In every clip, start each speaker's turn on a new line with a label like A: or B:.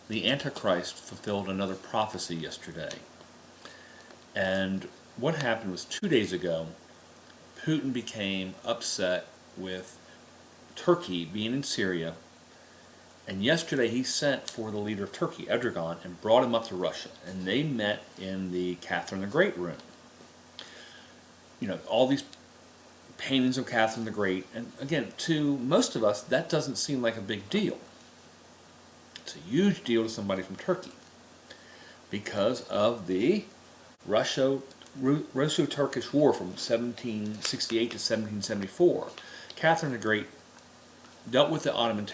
A: the Antichrist fulfilled another prophecy yesterday. And what happened was 2 days ago, Putin became upset with Turkey being in Syria. And yesterday he sent for the leader of Turkey, Erdogan, and brought him up to Russia. And they met in the Catherine the Great room. You know, all these paintings of Catherine the Great. And again, to most of us, that doesn't seem like a big deal. It's a huge deal to somebody from Turkey because of the Russo-Turkish War from 1768 to 1774. Catherine the Great dealt with the Ottoman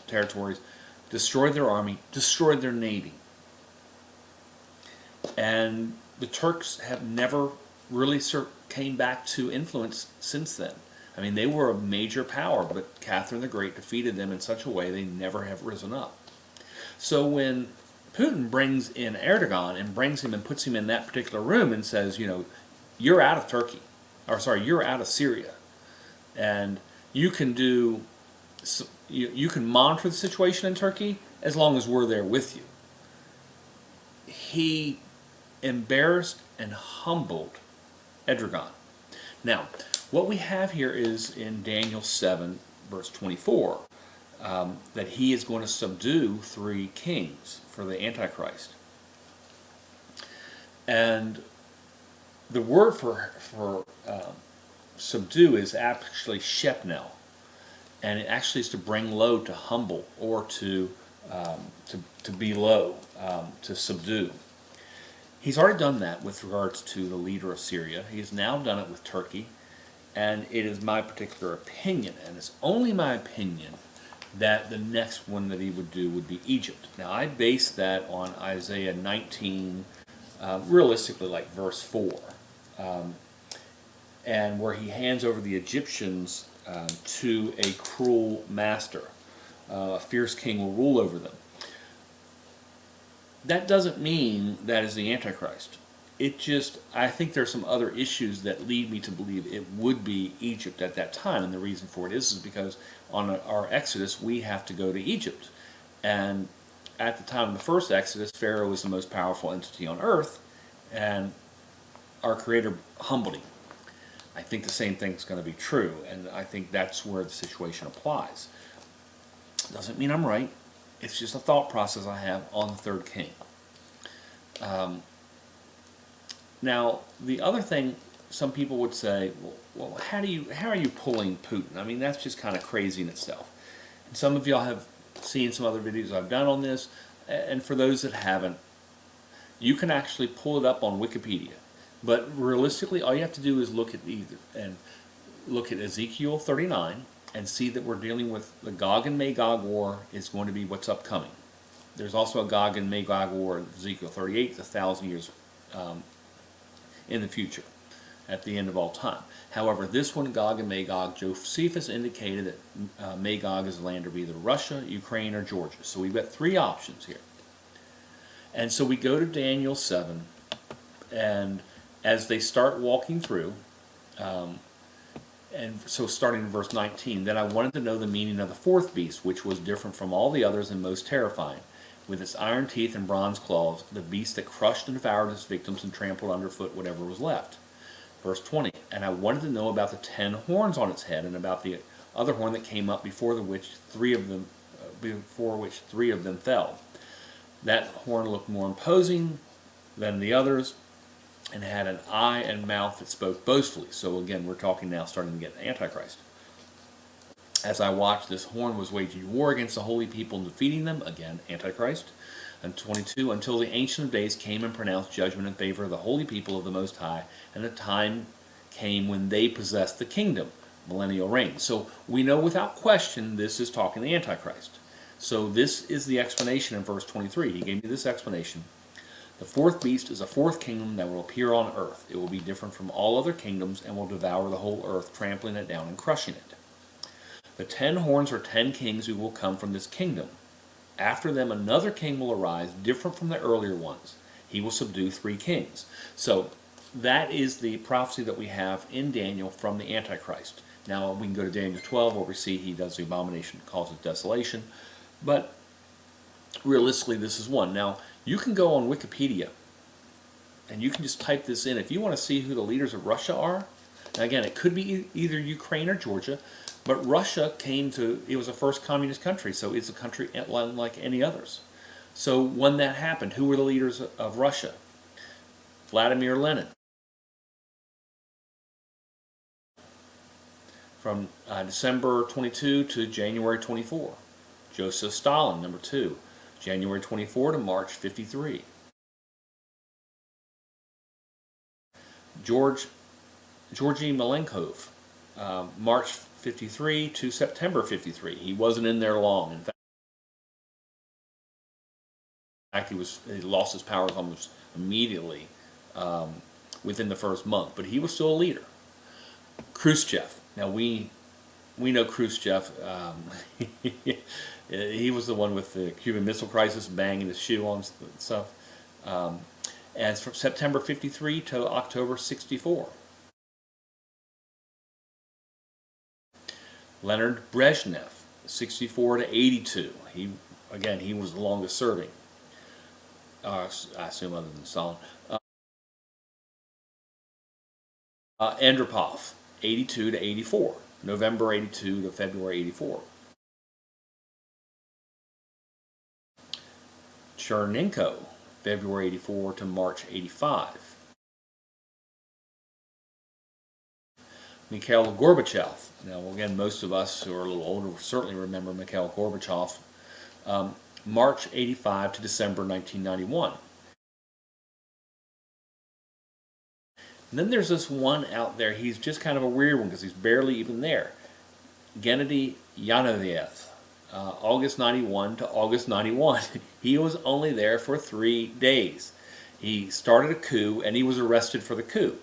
A: territories, destroyed their army, destroyed their navy. And the Turks have never really came back to influence since then. I mean, they were a major power, but Catherine the Great defeated them in such a way they never have risen up. So when Putin brings in Erdogan and brings him and puts him in that particular room and says, you know, you're out of Turkey, or sorry, you're out of Syria, and you can you can monitor the situation in Turkey as long as we're there with you. He embarrassed and humbled Erdogan. Now, what we have here is in Daniel 7, verse 24, that he is going to subdue 3 kings for the Antichrist. And the word for subdue is actually shepnel, and it actually is to bring low, to humble, or to be low, to subdue. He's already done that with regards to the leader of Syria. He has now done it with Turkey, and it is my particular opinion, and it's only my opinion, that the next one that he would do would be Egypt. Now, I base that on Isaiah 19, realistically like verse 4, and where he hands over the Egyptians to a cruel master. A fierce king will rule over them. That doesn't mean that is the Antichrist. It just, I think there's some other issues that lead me to believe it would be Egypt at that time, and the reason for it is because on our Exodus we have to go to Egypt. And at the time of the first Exodus, Pharaoh was the most powerful entity on earth, and our Creator humbled him. I think the same thing is going to be true, and I think that's where the situation applies. Doesn't mean I'm right. It's just a thought process I have on the third king. Now, the other thing, some people would say, well, how are you pulling Putin? I mean, that's just kind of crazy in itself. And some of y'all have seen some other videos I've done on this, and for those that haven't, you can actually pull it up on Wikipedia. But realistically, all you have to do is look at Ezekiel 39 and see that we're dealing with the Gog and Magog war is going to be what's upcoming. There's also a Gog and Magog war in Ezekiel 38, 1,000 years in the future, at the end of all time. However, this one, Gog and Magog, Josephus indicated that Magog is the land of either Russia, Ukraine, or Georgia. So we've got 3 options here. And so we go to Daniel 7, and as they start walking through, and so starting in verse 19, then I wanted to know the meaning of the 4th beast, which was different from all the others and most terrifying. With its iron teeth and bronze claws, the beast that crushed and devoured its victims and trampled underfoot whatever was left. Verse 20, and I wanted to know about the 10 horns on its head and about the other horn that came up before which 3 of them fell. That horn looked more imposing than the others, and had an eye and mouth that spoke boastfully. So again, we're talking now starting to get Antichrist. As I watched, this horn was waging war against the holy people and defeating them, again, Antichrist. And 22, until the Ancient of Days came and pronounced judgment in favor of the holy people of the Most High, and the time came when they possessed the kingdom, millennial reign. So we know without question this is talking the Antichrist. So this is the explanation in verse 23. He gave me this explanation. The 4th beast is a 4th kingdom that will appear on earth. It will be different from all other kingdoms and will devour the whole earth, trampling it down and crushing it. The 10 horns are 10 kings who will come from this kingdom. After them another king will arise, different from the earlier ones. He will subdue 3 kings. So that is the prophecy that we have in Daniel from the Antichrist. Now we can go to Daniel 12 where we see he does the abomination, causes desolation. But realistically, this is one. Now, you can go on Wikipedia and you can just type this in. If you want to see who the leaders of Russia are, and again, it could be either Ukraine or Georgia, but Russia it was the first communist country, so it's a country like any others. So when that happened, who were the leaders of Russia? Vladimir Lenin. From December 22 to January 24. Joseph Stalin, number 2, January 24 to March 53. Georgy Malenkov, March 53 to September 53. He wasn't in there long. In fact, he lost his powers almost immediately within the first month, but he was still a leader. Khrushchev. Now we know Khrushchev. He was the one with the Cuban Missile Crisis, banging his shoe on stuff. And it's from September 53 to October 64. Leonid Brezhnev, 64 to 82. He was the longest serving. I assume other than Stalin. Andropov, 82 to 84. November 82 to February 84. Chernenko, February 84 to March 85. Mikhail Gorbachev. Now, again, most of us who are a little older will certainly remember Mikhail Gorbachev. March 85 to December 1991. And then there's this one out there. He's just kind of a weird one because he's barely even there. Gennady Yanovlev, August 91 to August 91. He was only there for 3 days. He started a coup and he was arrested for the coup.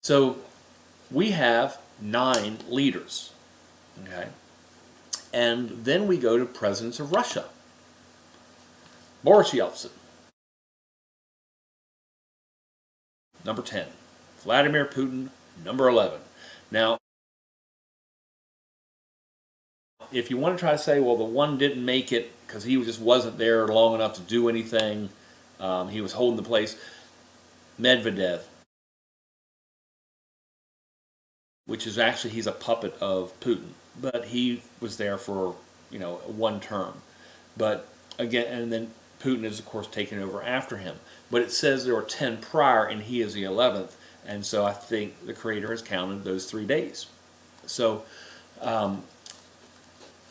A: So we have 9 leaders. Okay? And then we go to presidents of Russia. Boris Yeltsin. Number 10. Vladimir Putin, number 11. Now, if you want to try to say, well, the one didn't make it because he just wasn't there long enough to do anything, he was holding the place, Medvedev, which is actually, he's a puppet of Putin, but he was there for, one term. But again, and then Putin is, of course, taking over after him. But it says there were 10 prior, and he is the 11th. And so I think the Creator has counted those 3 days. So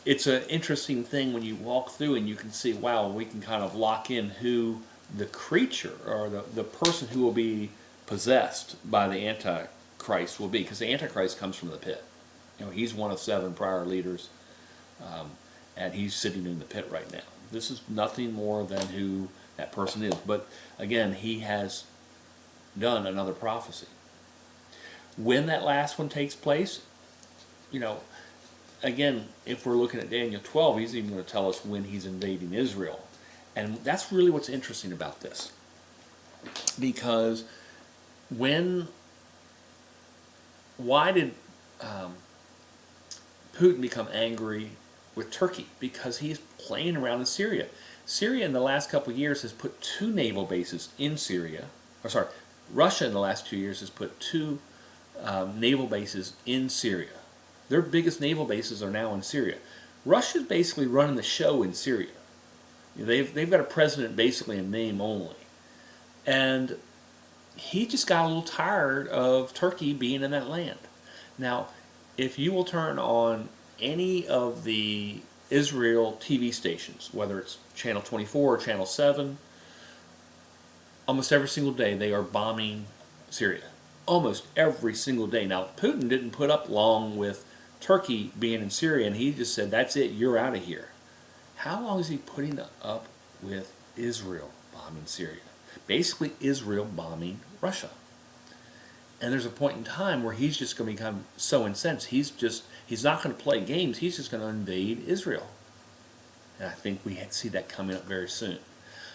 A: it's an interesting thing when you walk through and you can see, wow, we can kind of lock in who the creature or the person who will be possessed by the Antichrist will be. Because the Antichrist comes from the pit. He's one of 7 prior leaders, and he's sitting in the pit right now. This is nothing more than who that person is. But again, he has done another prophecy. When that last one takes place, again, if we're looking at Daniel 12, he's even going to tell us when he's invading Israel. And that's really what's interesting about this. Because why did Putin become angry with Turkey? Because he's playing around in Syria. Syria in the last couple of years has put 2 naval bases in Syria. Russia in the last 2 years has put 2 naval bases in Syria. Their biggest naval bases are now in Syria. Russia's basically running the show in Syria. They've got a president basically in name only. And he just got a little tired of Turkey being in that land. Now, if you will turn on any of the Israel TV stations, whether it's Channel 24 or Channel 7, almost every single day they are bombing Syria. Almost every single day. Now, Putin didn't put up long with Turkey being in Syria, and he just said, that's it, you're out of here. How long is he putting up with Israel bombing Syria? Basically, Israel bombing Russia. And there's a point in time where he's just going to become so incensed. He's not going to play games. He's just going to invade Israel. And I think we see that coming up very soon.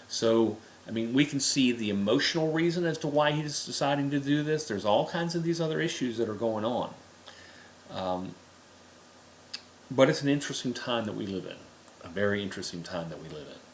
A: So, we can see the emotional reason as to why he's deciding to do this. There's all kinds of these other issues that are going on. But it's an interesting time that we live in. A very interesting time that we live in.